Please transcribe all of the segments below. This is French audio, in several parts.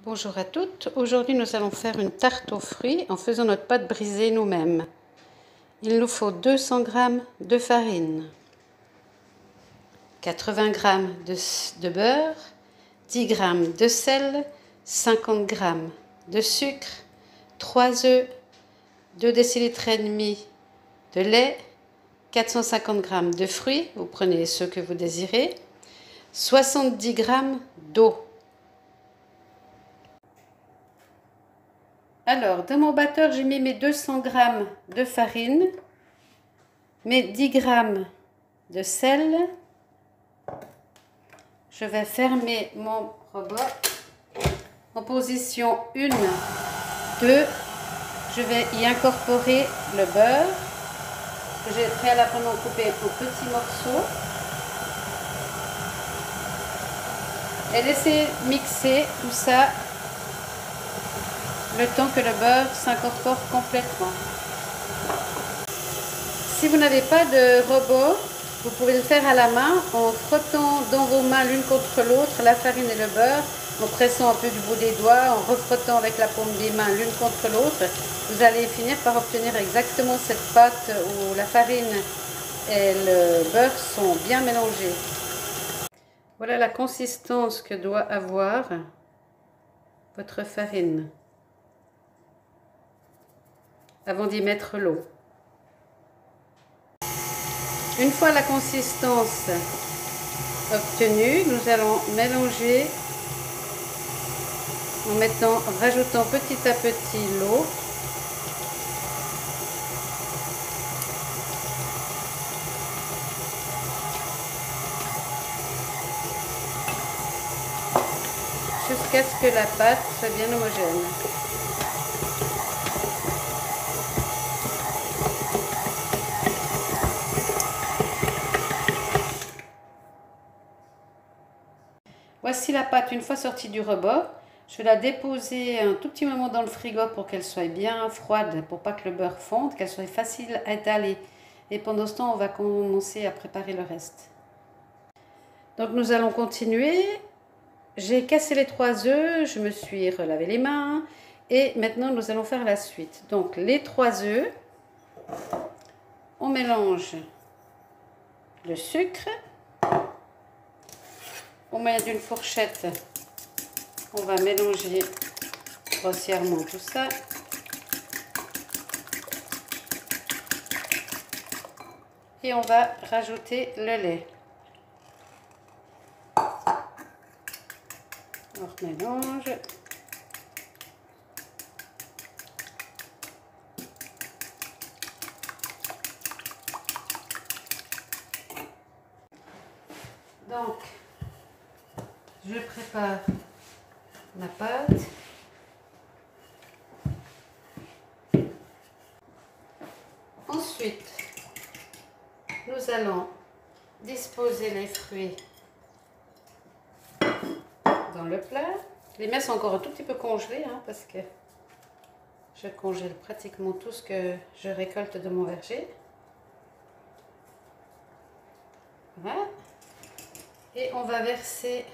Bonjour à toutes, aujourd'hui nous allons faire une tarte aux fruits en faisant notre pâte brisée nous-mêmes. Il nous faut 200 g de farine, 80 g de beurre, 10 g de sel, 50 g de sucre, 3 œufs, 2 décilitres et demi de lait, 450 g de fruits, vous prenez ceux que vous désirez, 70 g d'eau. Alors, dans mon batteur, j'ai mis mes 200 g de farine, mes 10 g de sel. Je vais fermer mon robot en position 1, 2. Je vais y incorporer le beurre que j'ai préalablement coupé en petits morceaux. Et laisser mixer tout ça le temps que le beurre s'incorpore complètement. Si vous n'avez pas de robot, vous pouvez le faire à la main en frottant dans vos mains l'une contre l'autre la farine et le beurre, en pressant un peu du bout des doigts, en refrottant avec la paume des mains l'une contre l'autre. Vous allez finir par obtenir exactement cette pâte où la farine et le beurre sont bien mélangés. Voilà la consistance que doit avoir votre farine avant d'y mettre l'eau. Une fois la consistance obtenue, nous allons mélanger en rajoutant petit à petit l'eau. Jusqu'à ce que la pâte soit bien homogène. Voici la pâte une fois sortie du robot. Je vais la déposer un tout petit moment dans le frigo pour qu'elle soit bien froide, pour pas que le beurre fonde, qu'elle soit facile à étaler. Et pendant ce temps, on va commencer à préparer le reste. Donc nous allons continuer. J'ai cassé les 3 œufs, je me suis relavé les mains et maintenant nous allons faire la suite. Donc les 3 œufs, on mélange le sucre. Au moyen d'une fourchette, on va mélanger grossièrement tout ça. Et on va rajouter le lait. On mélange. Donc, je prépare la pâte. Ensuite, nous allons disposer les fruits dans le plat. Les mets sont encore un tout petit peu congelés parce que je congèle pratiquement tout ce que je récolte de mon verger. Voilà. Et on va verser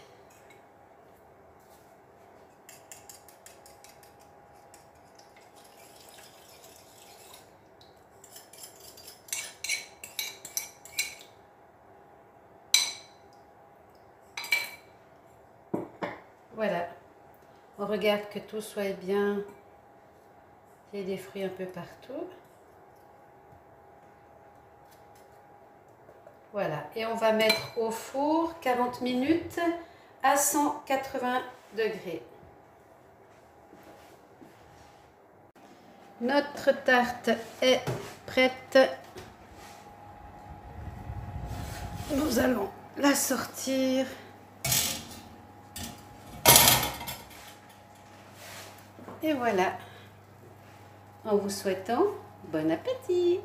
voilà. On regarde que tout soit bien, qu'il y ait des fruits un peu partout. Voilà, et on va mettre au four 40 minutes à 180 degrés. Notre tarte est prête. Nous allons la sortir. Et voilà, en vous souhaitant bon appétit!